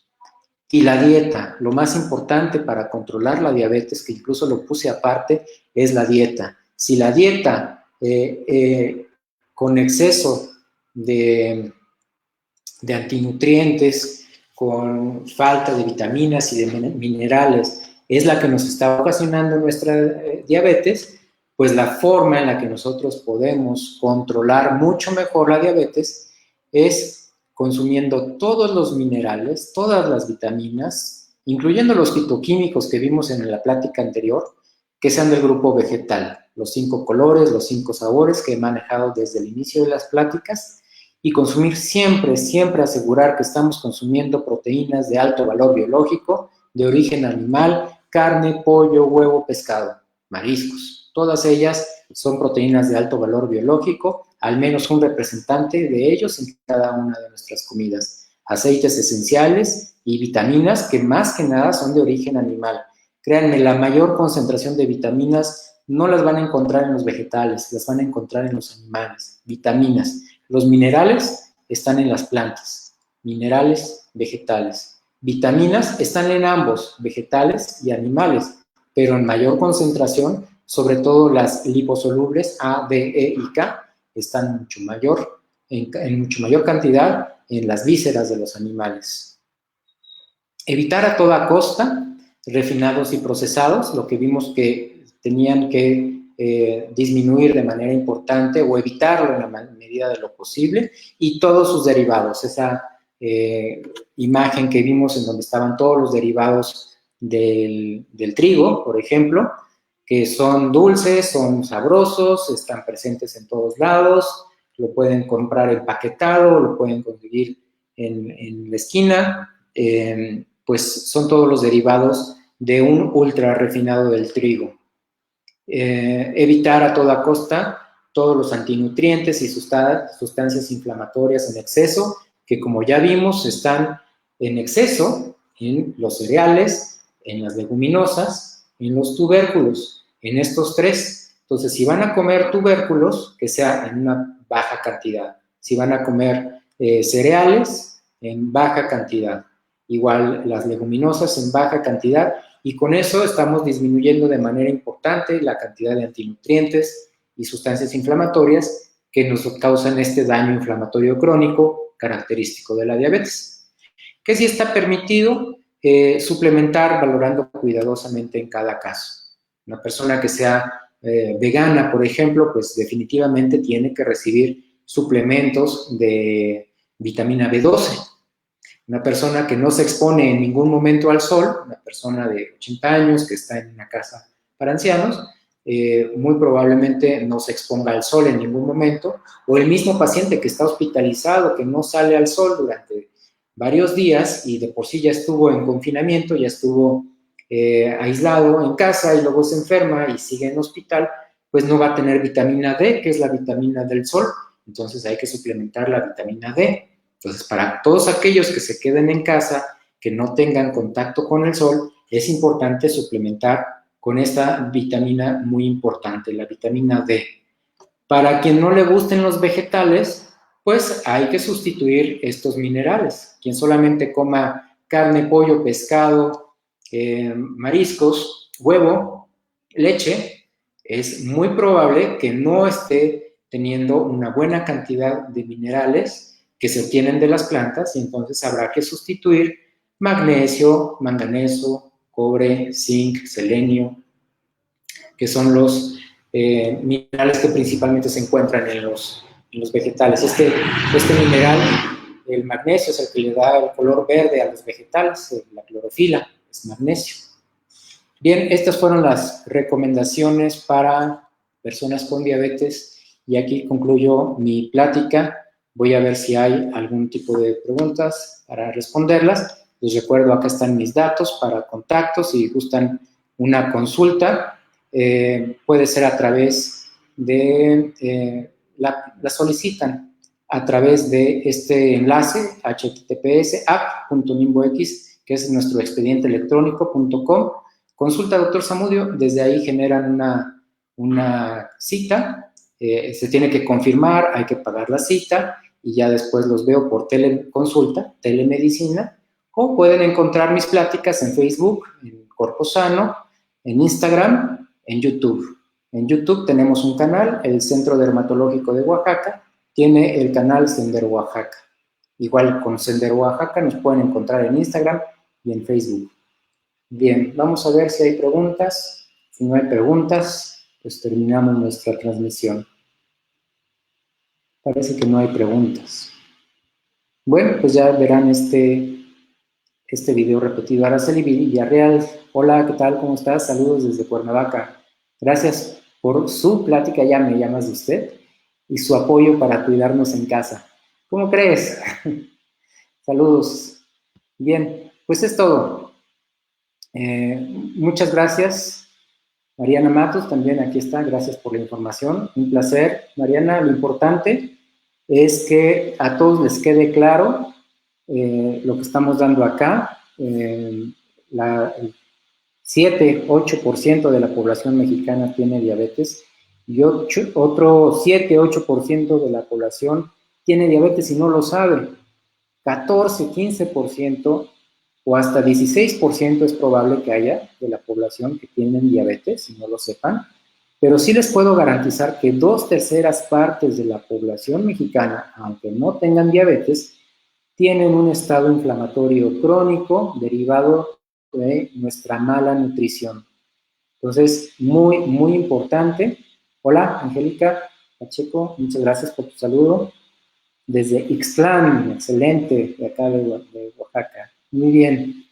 Y la dieta, lo más importante para controlar la diabetes, que incluso lo puse aparte, es la dieta. Si la dieta con exceso de antinutrientes, con falta de vitaminas y de minerales, es la que nos está ocasionando nuestra diabetes, pues la forma en la que nosotros podemos controlar mucho mejor la diabetes es consumiendo todos los minerales, todas las vitaminas, incluyendo los fitoquímicos que vimos en la plática anterior, que sean del grupo vegetal, los 5 colores, los 5 sabores que he manejado desde el inicio de las pláticas, y consumir siempre, siempre asegurar que estamos consumiendo proteínas de alto valor biológico, de origen animal, carne, pollo, huevo, pescado, mariscos. Todas ellas son proteínas de alto valor biológico, al menos un representante de ellos en cada una de nuestras comidas. aceites esenciales y vitaminas que más que nada son de origen animal. Créanme, la mayor concentración de vitaminas no las van a encontrar en los vegetales, las van a encontrar en los animales. Vitaminas. Los minerales están en las plantas. Minerales, vegetales. Vitaminas están en ambos, vegetales y animales, pero en mayor concentración, sobre todo las liposolubles A, D, E y K, están en mucho mayor cantidad en las vísceras de los animales. Evitar a toda costa refinados y procesados, lo que vimos que tenían que disminuir de manera importante o evitarlo en la medida de lo posible, y todos sus derivados, esa imagen que vimos en donde estaban todos los derivados del trigo, por ejemplo, que son dulces, son sabrosos, están presentes en todos lados, lo pueden comprar empaquetado, lo pueden conseguir en la esquina, pues son todos los derivados de un ultra refinado del trigo. Evitar a toda costa todos los antinutrientes y sustancias inflamatorias en exceso, que como ya vimos están en exceso en los cereales, en las leguminosas, en los tubérculos, en estos tres. Entonces, si van a comer tubérculos, que sea en una baja cantidad. Si van a comer cereales, en baja cantidad. Igual las leguminosas en baja cantidad, y con eso estamos disminuyendo de manera importante la cantidad de antinutrientes y sustancias inflamatorias que nos causan este daño inflamatorio crónico característico de la diabetes. Que sí está permitido suplementar valorando cuidadosamente en cada caso. Una persona que sea vegana, por ejemplo, pues definitivamente tiene que recibir suplementos de vitamina B12. Una persona que no se expone en ningún momento al sol, una persona de 80 años que está en una casa para ancianos, muy probablemente no se exponga al sol en ningún momento, o el mismo paciente que está hospitalizado, que no sale al sol durante varios días y de por sí ya estuvo en confinamiento, ya estuvo aislado en casa y luego se enferma y sigue en hospital, pues no va a tener vitamina D, que es la vitamina del sol, entonces hay que suplementar la vitamina D. Entonces, para todos aquellos que se queden en casa, que no tengan contacto con el sol, es importante suplementar con esta vitamina muy importante, la vitamina D. Para quien no le gusten los vegetales, pues hay que sustituir estos minerales. Quien solamente coma carne, pollo, pescado, mariscos, huevo, leche, es muy probable que no esté teniendo una buena cantidad de minerales que se obtienen de las plantas, y entonces habrá que sustituir magnesio, manganeso, cobre, zinc, selenio, que son los minerales que principalmente se encuentran en los vegetales. Este mineral, el magnesio, es el que le da el color verde a los vegetales, la clorofila es magnesio. Bien, estas fueron las recomendaciones para personas con diabetes, y aquí concluyo mi plática. Voy a ver si hay algún tipo de preguntas para responderlas. Les recuerdo, acá están mis datos para contactos. Si gustan una consulta, puede ser a través de, la solicitan a través de este enlace, https://app.nimbox, que es nuestro expediente electrónico.com. Consulta Dr. Zamudio, desde ahí generan una cita, se tiene que confirmar, hay que pagar la cita, y ya después los veo por teleconsulta, telemedicina, o pueden encontrar mis pláticas en Facebook, en Cuerpo Sano, en Instagram, en YouTube. En YouTube tenemos un canal, el Centro Dermatológico de Oaxaca, tiene el canal Sender Oaxaca. Igual con Sender Oaxaca nos pueden encontrar en Instagram y en Facebook. Bien, vamos a ver si hay preguntas. Si no hay preguntas, pues terminamos nuestra transmisión. Parece que no hay preguntas. Bueno, pues ya verán este video repetido. Araceli Villarreal, hola, ¿qué tal? ¿Cómo estás? Saludos desde Cuernavaca. Gracias por su plática, ya me llamas de usted, y su apoyo para cuidarnos en casa. ¿Cómo crees? Saludos. Bien, pues es todo. Muchas gracias. Mariana Matos también aquí está, gracias por la información. Un placer. Mariana, lo importante es que a todos les quede claro lo que estamos dando acá, el 7-8% de la población mexicana tiene diabetes y otro 7-8% de la población tiene diabetes y no lo sabe. 14-15% o hasta 16% es probable que haya de la población que tienen diabetes y no lo sepan, pero sí les puedo garantizar que 2/3 partes de la población mexicana, aunque no tengan diabetes, tienen un estado inflamatorio crónico derivado de nuestra mala nutrición. Entonces, muy, muy importante. Hola, Angélica Pacheco, muchas gracias por tu saludo. Desde Ixtlán, excelente, de acá de Oaxaca. Muy bien.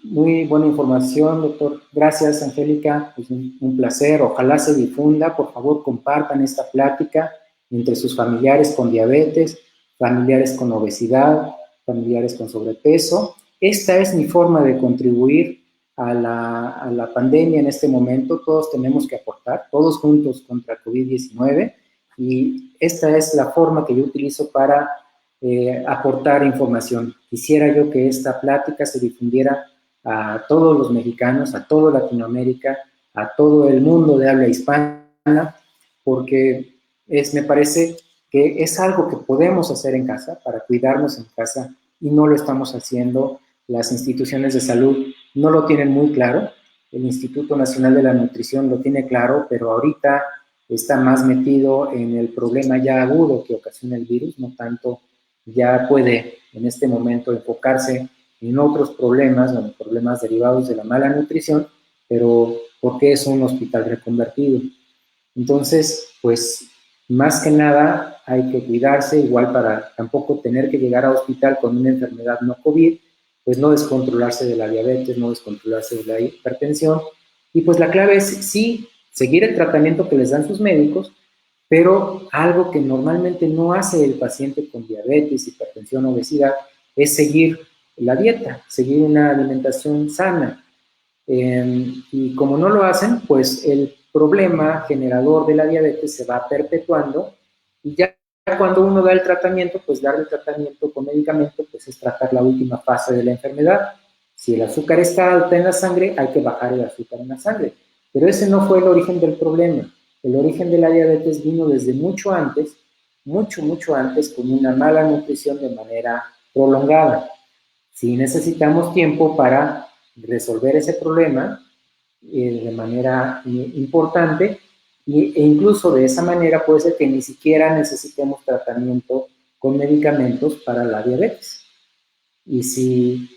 Muy buena información, doctor. Gracias, Angélica. Es un placer. Ojalá se difunda. Por favor, compartan esta plática entre sus familiares con diabetes, familiares con obesidad, familiares con sobrepeso. Esta es mi forma de contribuir a la pandemia en este momento. Todos tenemos que aportar, todos juntos contra COVID-19. Y esta es la forma que yo utilizo para aportar información. Quisiera yo que esta plática se difundiera a todos los mexicanos, a toda Latinoamérica, a todo el mundo de habla hispana, porque me parece que es algo que podemos hacer en casa para cuidarnos en casa y no lo estamos haciendo. Las instituciones de salud no lo tienen muy claro. El Instituto Nacional de la Nutrición lo tiene claro, pero ahorita está más metido en el problema ya agudo que ocasiona el virus, no tanto ya puede en este momento enfocarse en otros problemas, en problemas derivados de la mala nutrición, pero porque es un hospital reconvertido. Entonces, pues más que nada hay que cuidarse, igual para tampoco tener que llegar a hospital con una enfermedad no COVID, pues no descontrolarse de la diabetes, no descontrolarse de la hipertensión. Y pues la clave es sí seguir el tratamiento que les dan sus médicos, pero algo que normalmente no hace el paciente con diabetes, hipertensión, obesidad, es seguir la dieta, seguir una alimentación sana. Y como no lo hacen, pues el problema generador de la diabetes se va perpetuando y ya cuando uno da el tratamiento, pues dar el tratamiento con medicamento, pues es tratar la última fase de la enfermedad. Si el azúcar está alta en la sangre, hay que bajar el azúcar en la sangre. Pero ese no fue el origen del problema. El origen de la diabetes vino desde mucho antes, mucho antes, con una mala nutrición de manera prolongada. Si necesitamos tiempo para resolver ese problema de manera importante e incluso de esa manera puede ser que ni siquiera necesitemos tratamiento con medicamentos para la diabetes. Y si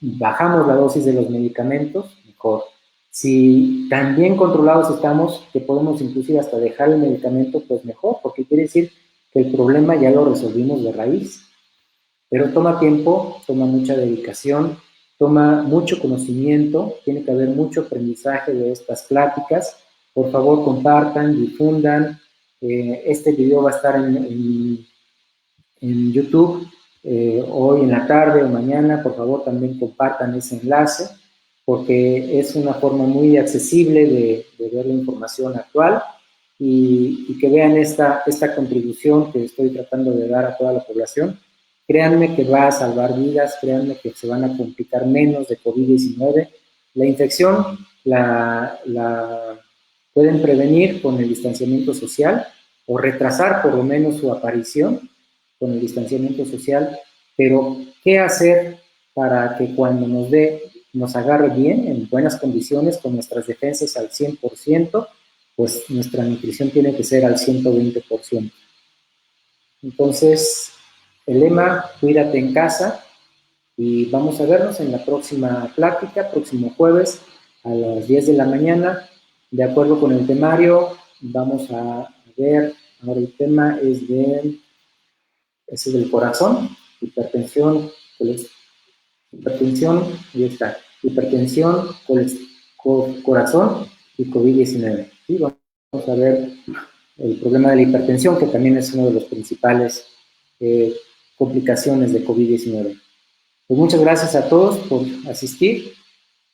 bajamos la dosis de los medicamentos, mejor. Si tan bien controlados estamos que podemos inclusive hasta dejar el medicamento, pues mejor, porque quiere decir que el problema ya lo resolvimos de raíz. Pero toma tiempo, toma mucha dedicación, toma mucho conocimiento, tiene que haber mucho aprendizaje de estas pláticas. Por favor, compartan, difundan. Este video va a estar en YouTube hoy en la tarde o mañana. Por favor, también compartan ese enlace, porque es una forma muy accesible de ver la información actual y que vean esta contribución que estoy tratando de dar a toda la población. Créanme que va a salvar vidas, créanme que se van a complicar menos de COVID-19. La infección la pueden prevenir con el distanciamiento social o retrasar por lo menos su aparición con el distanciamiento social, pero ¿qué hacer para que cuando nos agarre bien, en buenas condiciones, con nuestras defensas al 100%, pues nuestra nutrición tiene que ser al 120%. Entonces, el lema, cuídate en casa, y vamos a vernos en la próxima plática, próximo jueves a las 10 de la mañana. De acuerdo con el temario, vamos a ver, ahora el tema es del corazón, hipertensión, y está, hipertensión, corazón y COVID-19. ¿Sí? Vamos a ver el problema de la hipertensión, que también es uno de los principales complicaciones de COVID-19. Pues muchas gracias a todos por asistir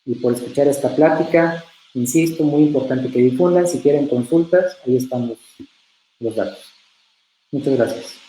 y por escuchar esta plática. Insisto, muy importante que difundan. Si quieren consultas, ahí están los datos. Muchas gracias.